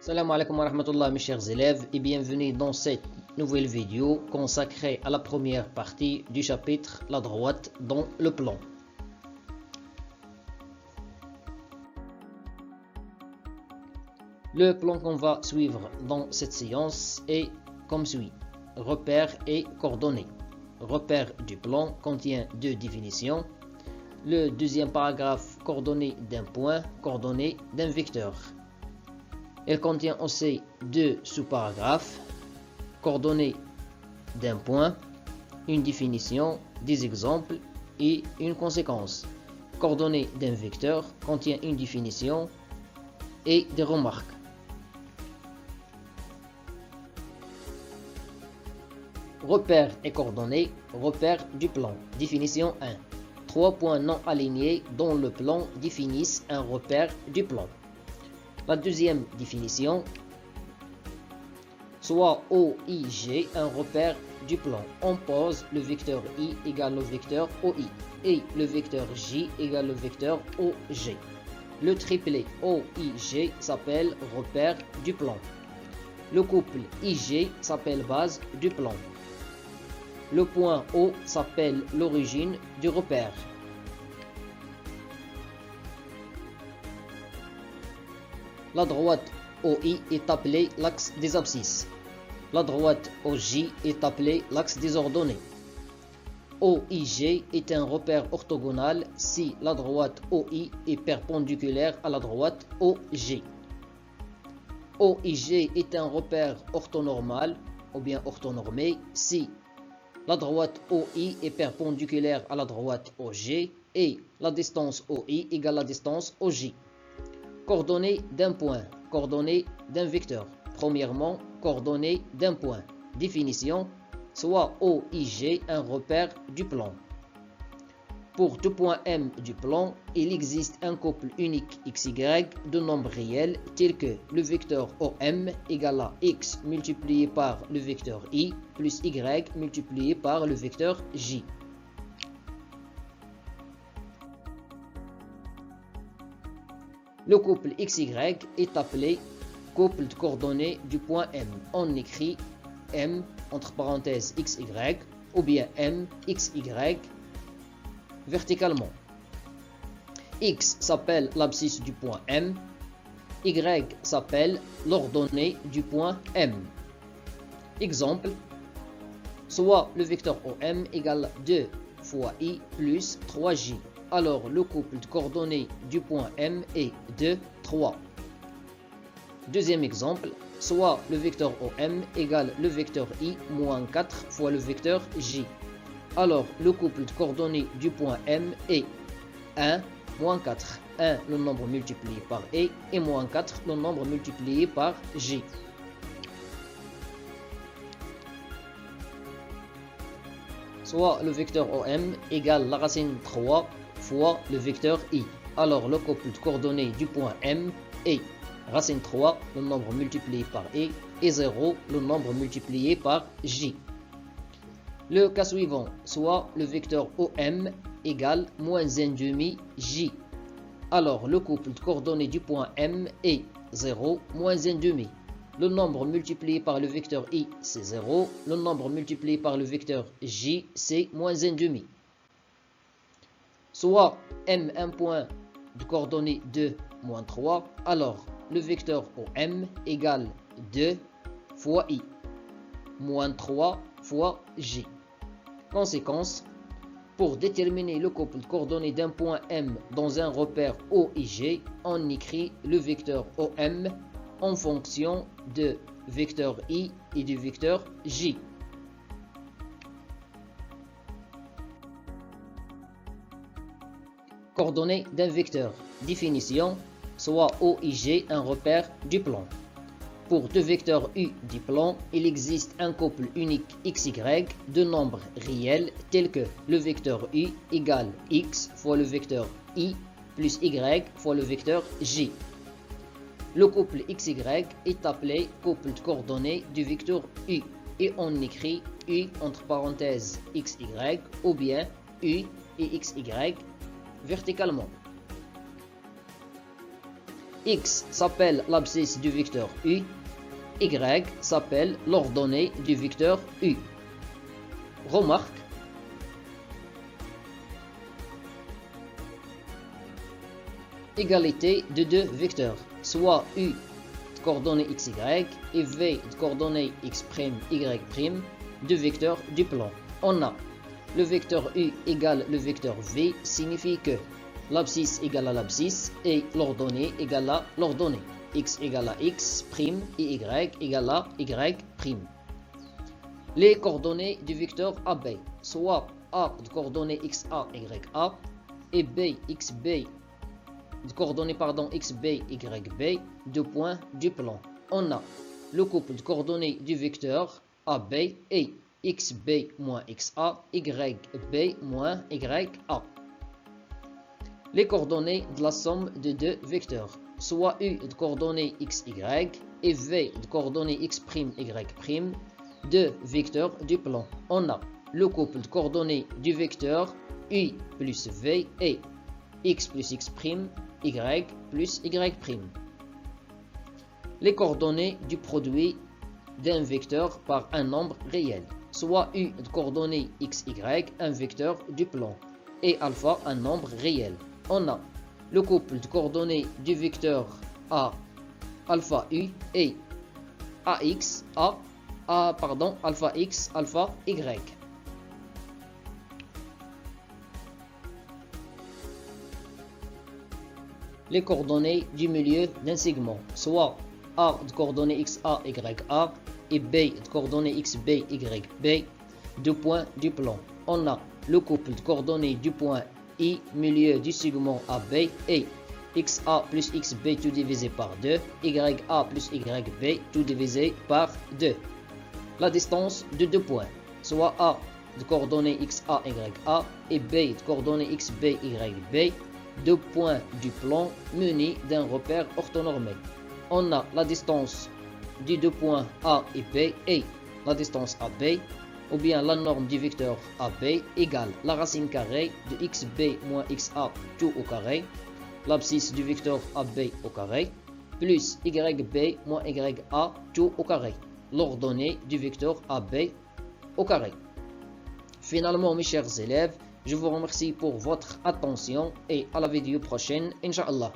Salam alaikum wa rahmatullah mes chers élèves et bienvenue dans cette nouvelle vidéo consacrée à la première partie du chapitre La droite dans le plan. Le plan qu'on va suivre dans cette séance est comme suit. Repères et coordonnées. Repère du plan contient deux définitions. Le deuxième paragraphe, coordonnées d'un point, coordonnées d'un vecteur. Elle contient aussi deux sous-paragraphes, coordonnées d'un point, une définition, des exemples et une conséquence. Coordonnées d'un vecteur contient une définition et des remarques. Repères et coordonnées, repères du plan. Définition 1. Trois points non alignés dans le plan définissent un repère du plan. La deuxième définition, soit OIG, un repère du plan. On pose le vecteur I égale le vecteur OI et le vecteur J égale le vecteur OG. Le triplet OIG s'appelle repère du plan. Le couple IG s'appelle base du plan. Le point O s'appelle l'origine du repère. La droite OI est appelée l'axe des abscisses. La droite OJ est appelée l'axe des ordonnées. OIG est un repère orthogonal si la droite OI est perpendiculaire à la droite OG. OIG est un repère orthonormal ou bien orthonormé si la droite OI est perpendiculaire à la droite OG et la distance OI égale la distance OJ. Coordonnées d'un point, coordonnées d'un vecteur. Premièrement, coordonnées d'un point. Définition, soit OIG un repère du plan. Pour tout point M du plan, il existe un couple unique XY de nombres réels tels que le vecteur OM égale à X multiplié par le vecteur I plus Y multiplié par le vecteur J. Le couple XY est appelé couple de coordonnées du point M. On écrit M entre parenthèses XY ou bien M XY verticalement. X s'appelle l'abscisse du point M. Y s'appelle l'ordonnée du point M. Exemple, soit le vecteur OM égale 2 fois I plus 3J. Alors le couple de coordonnées du point M est 2, 3. Deuxième exemple, soit le vecteur OM égale le vecteur I moins 4 fois le vecteur J. Alors le couple de coordonnées du point M est 1, moins 4. 1 le nombre multiplié par E et moins 4 le nombre multiplié par J. Soit le vecteur OM égale la racine 3 fois le vecteur I. Alors le couple de coordonnées du point M est racine 3, le nombre multiplié par E, et 0, le nombre multiplié par J. Le cas suivant, soit le vecteur OM égale moins 1,5 J. Alors le couple de coordonnées du point M est 0, moins 1,5. Le nombre multiplié par le vecteur I, c'est 0. Le nombre multiplié par le vecteur J, c'est moins 1,5. Soit M un point de coordonnées 2, moins 3. Alors le vecteur OM égale 2 fois I, moins 3 fois J. Conséquence, pour déterminer le couple de coordonnées d'un point M dans un repère OIG, on écrit le vecteur OM en fonction de vecteur I et du vecteur J. Coordonnées d'un vecteur. Définition, soit OIG un repère du plan. Pour deux vecteurs U du plan, il existe un couple unique XY de nombres réels tels que le vecteur U égale X fois le vecteur I plus Y fois le vecteur J. Le couple XY est appelé couple de coordonnées du vecteur U et on écrit U entre parenthèses XY ou bien U et XY verticalement. X s'appelle l'abscisse du vecteur U. Y s'appelle l'ordonnée du vecteur U. Remarque. Égalité de deux vecteurs, soit U de coordonnées xy et V de coordonnées x', y', deux vecteurs du plan. On a le vecteur U égale le vecteur V, signifie que l'abscisse égale à l'abscisse et l'ordonnée égale à l'ordonnée. X égale à x', et y égale à y'. Les coordonnées du vecteur AB, soit A de coordonnées xa, ya et B, xb de coordonnées xb, yb, deux points du plan. On a le couple de coordonnées du vecteur AB et xb moins xa, yb moins ya. Les coordonnées de la somme de deux vecteurs, soit U de coordonnées xy et V de coordonnées x', y', deux vecteurs du plan. On a le couple de coordonnées du vecteur U plus V et x plus x', y plus y'. Les coordonnées du produit d'un vecteur par un nombre réel, soit U de coordonnées xy, un vecteur du plan, et alpha, un nombre réel. On a le couple de coordonnées du vecteur A, alpha U et alpha x, alpha y. Les coordonnées du milieu d'un segment, soit A de coordonnées xa, ya et B de coordonnées xb, yb, deux points du plan. On a le couple de coordonnées du point I, milieu du segment AB, et xa plus xb tout divisé par 2, ya plus yb tout divisé par 2. La distance de deux points, soit A de coordonnées xa, ya et B de coordonnées xb, yb, deux points du plan munis d'un repère orthonormé. On a la distance des deux points A et B et la distance AB, ou bien la norme du vecteur AB égale la racine carrée de xb moins xa tout au carré, l'abscisse du vecteur AB au carré, plus yb moins ya tout au carré, l'ordonnée du vecteur AB au carré. Finalement, mes chers élèves, je vous remercie pour votre attention et à la vidéo prochaine, Inch'Allah.